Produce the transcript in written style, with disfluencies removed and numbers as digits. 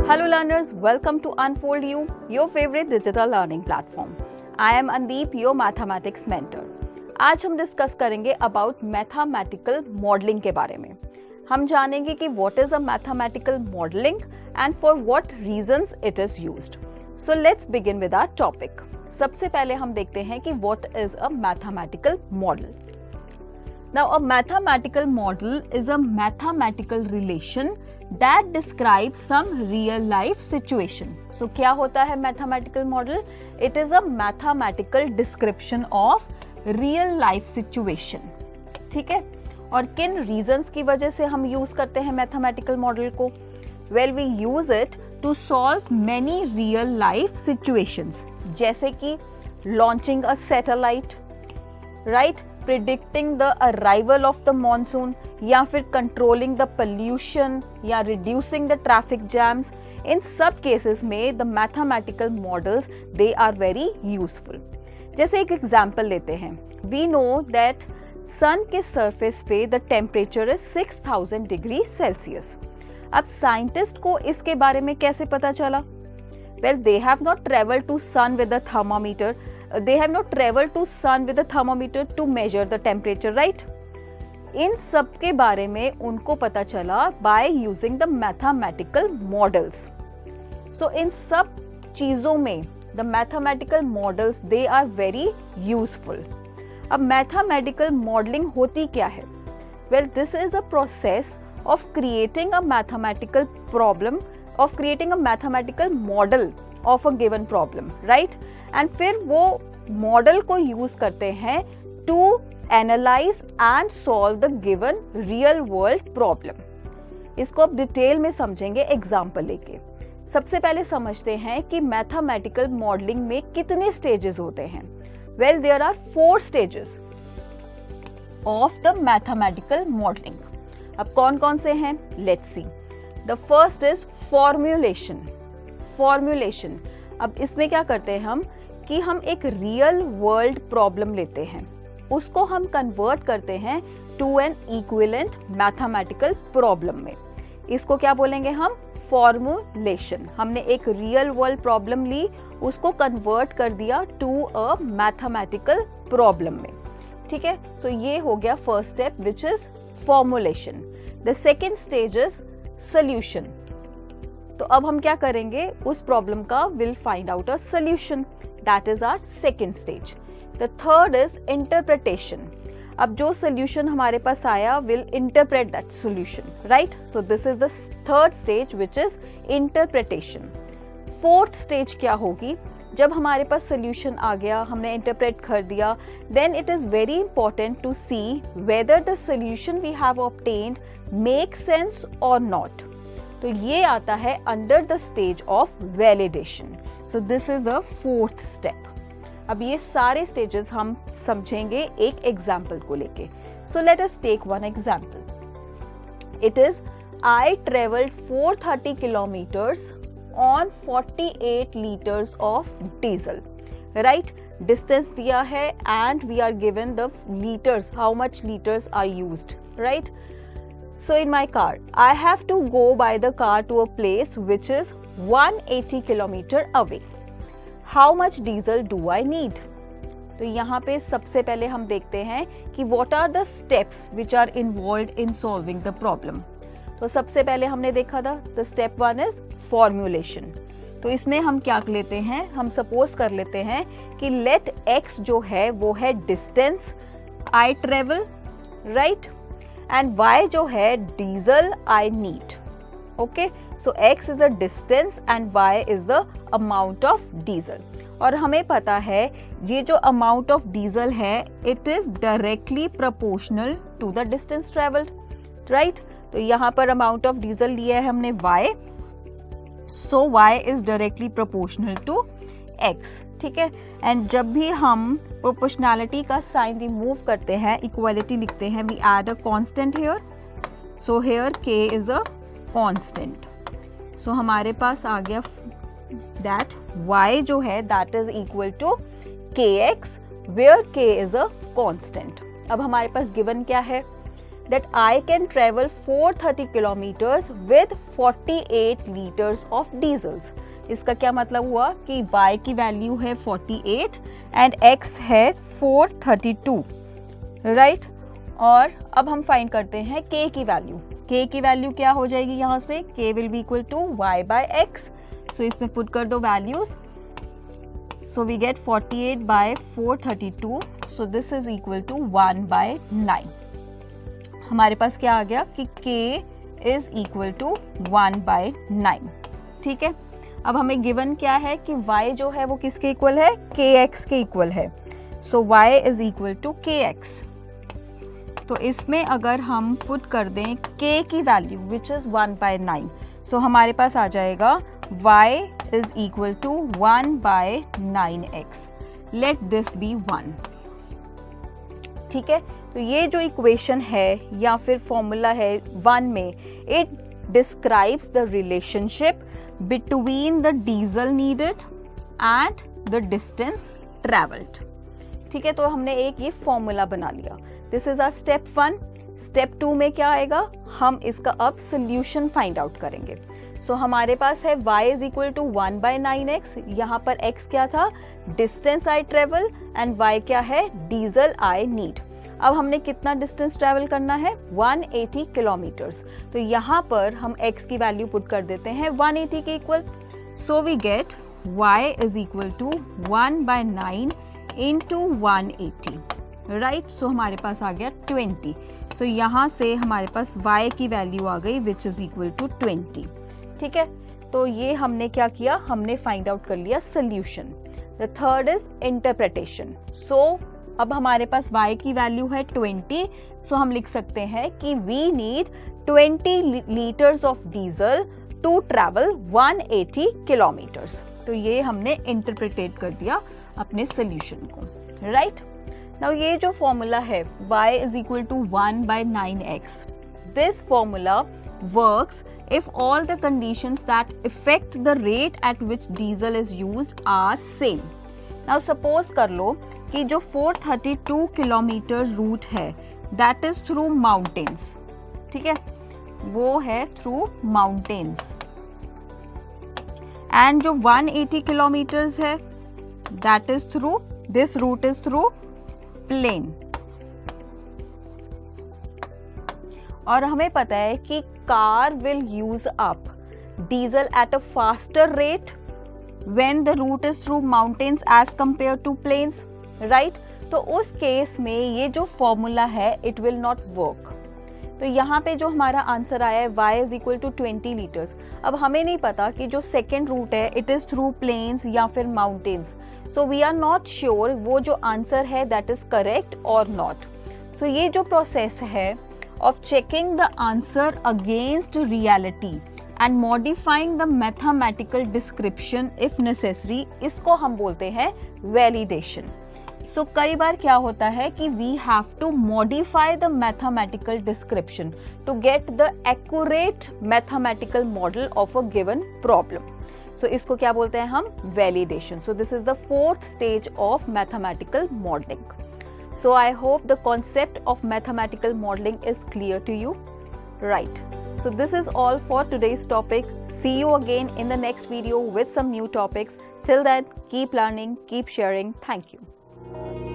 Hello learners, welcome to Unfold You, your favorite digital learning platform. I am Andeep, your mathematics mentor. आज हम discuss करेंगे about mathematical modelling के बारे में. हम जानेंगे कि what is a mathematical modelling and for what reasons it is used. So let's begin with our topic. सबसे पहले हम देखते हैं कि what is a mathematical model. Now, a mathematical model is a mathematical relation that describes some real life situation. So, क्या होता है mathematical model? It is a mathematical description of real life situation. ठीक है? और किन reasons की वजह से हम use करते हैं mathematical model को? Well, we use it to solve many real life situations. जैसे कि launching a satellite, right? Predicting the arrival of the monsoon या फिर controlling the pollution या reducing the traffic jams. इन सब cases में the mathematical models they are very useful. जैसे एक example लेते हैं. We know that sun के surface पे the temperature is 6000 degrees Celsius. अब scientist को इसके बारे में कैसे पता चला? Well, they have not traveled to sun with a thermometer. They have not traveled to sun with a thermometer to measure the temperature, right? इन सब के बारे में उनको पता चला by using the mathematical models. So इन सब चीजों में the mathematical models they are very useful. अब mathematical modeling होती क्या है? Well, this is a process of creating a mathematical problem, of creating a mathematical model of a given problem, right? And फिर वो model को use करते हैं to analyse and solve the given real world problem. इसको अब detail में समझेंगे example लेके. सबसे पहले समझते हैं कि मैथमेटिकल मॉडलिंग में कितने स्टेजेस होते हैं. Well, there are 4 stages of the mathematical modelling. अब कौन कौन से हैं? Let's see. The first is formulation. Formulation. अब इसमें क्या करते हैं हम कि हम एक रियल वर्ल्ड प्रॉब्लम लेते हैं, उसको हम कन्वर्ट करते हैं to an equivalent mathematical problem में. इसको क्या बोलेंगे हम? फॉर्मुलेशन. हमने एक रियल वर्ल्ड प्रॉब्लम ली, उसको कन्वर्ट कर दिया टू अ मैथमेटिकल प्रॉब्लम में. ठीक है, सो ये हो गया first step which is formulation. The second stage is solution. तो अब हम क्या करेंगे? उस प्रॉब्लम का will find out a solution. That is our second stage. The third is interpretation. अब जो सोल्यूशन हमारे पास आया will interpret that solution, right? So this is the third stage which is interpretation. Fourth stage क्या होगी? जब हमारे पास solution आ गया, हमने इंटरप्रेट कर दिया, then it is very important to see whether the solution we have obtained make sense और not. तो ये आता है under the stage of validation. So this is the fourth step. अब ये सारे स्टेजेस हम समझेंगे एक एग्जाम्पल को लेके. So let us take one example. It is I travelled 430 kilometres on 48 litres of diesel. Right? Distance दिया है and we are given the litres, how much litres are used, right? So in my car, I have to go by the car to a place which is 180 kilometer away. How much diesel do I need? तो यहाँ पे सबसे पहले हम देखते हैं कि what are the steps which are involved in solving the problem. तो सबसे पहले हमने देखा था the step 1 is formulation. तो इसमें हम क्या लेते हैं? हम सपोज कर लेते हैं कि let x जो है वो है distance I travel, right? And y जो है diesel I need. Okay, so x is a distance and y is the amount of diesel. और हमें पता है ये जो अमाउंट ऑफ डीजल है it is directly proportional to the distance travelled, right? तो यहाँ पर अमाउंट ऑफ डीजल लिया है हमने y, so y is directly proportional to x. ठीक है, एंड जब भी हम प्रोपोर्शनैलिटी का साइन रिमूव करते हैं, इक्वालिटी लिखते हैं, we add a constant here. So here k is a constant. So हमारे पास आ गया दैट y जो है that is equal to kx where k is a constant. अब हमारे पास गिवन क्या है? that I can travel 430 kilometers with 48 liters of diesels. इसका क्या मतलब हुआ कि y की वैल्यू है 48 एंड x है 432, राइट? और अब हम फाइंड करते हैं k की वैल्यू. k की वैल्यू क्या हो जाएगी यहाँ से? k will be equal to y by x. तो इसमें पुट कर दो values. So we get 48 by 432. So this is equal to 1 by 9. हमारे पास क्या आ गया कि k is equal to 1 by 9. ठीक है. अब हमें गिवन क्या है कि y जो है वो किसके इक्वल है? kx के इक्वल है. So y is equal to kx. तो इसमें अगर हम पुट कर दें k की value which is 1 by 9, so हमारे पास आ जाएगा y is equal to 1 by 9x. Let this be 1. ठीक है. तो ये जो इक्वेशन है या फिर फॉर्मूला है 1 में, it describes the relationship between the diesel needed and the distance traveled. ठीक है. तो हमने एक ये फॉर्मूला बना लिया. This is our step 1. Step 2 में क्या आएगा? हम इसका अब सोल्यूशन फाइंड आउट करेंगे. सो हमारे पास है y is equal to 1 by 9x. यहाँ पर x क्या था? Distance I travel, and y क्या है? Diesel I need. अब हमने कितना डिस्टेंस ट्रैवल करना है? 180 किलोमीटर्स. तो यहाँ पर हम x की वैल्यू पुट कर देते हैं 180 के equal. So we get y is equal to 1 by 9 into 180, right? So हमारे पास आ गया 20. सो यहाँ से हमारे पास y की वैल्यू आ गई विच इज इक्वल टू 20. ठीक है. तो ये हमने क्या किया? हमने फाइंड आउट कर लिया solution. The third is interpretation. So अब हमारे पास y की वैल्यू है 20. सो हम लिख सकते हैं कि we need 20 litres of diesel to travel 180 kilometres. तो ये हमने इंटरप्रिटेट कर दिया अपने सोल्यूशन को, राइट? नाउ ये जो फॉर्मूला है y is equal to 1 by 9x, this formula works if all the conditions that affect the rate at which diesel is used are same. Now suppose कर लो कि जो 432 किलोमीटर रूट है that is through mountains. ठीक है. वो है through mountains. And जो 180 kilometres है that is through, this route is through plain. और हमें पता है कि car will use up diesel at a faster rate when the route is through mountains as compare to plains, right? तो उस case में ये जो फॉर्मूला है इट विल नॉट वर्क. तो यहाँ पे जो हमारा आंसर आया है y is equal to 20 litres. अब हमें नहीं पता कि जो सेकेंड रूट है इट इज थ्रू प्लेन्स या फिर mountains. So we are not sure वो जो आंसर है दैट इज करेक्ट और नॉट. सो ये जो प्रोसेस है of checking the answer against reality and modifying the mathematical description if necessary, इसको हम बोलते हैं validation. So कई बार क्या होता है कि we have to modify the mathematical description to get the accurate mathematical model of a given problem. So इसको क्या बोलते हैं हम? Validation. So this is the fourth stage of mathematical modeling. So I hope the concept of mathematical modeling is clear to you, right? So this is all for today's topic. See you again in the next video with some new topics. Till then, keep learning, keep sharing. Thank you.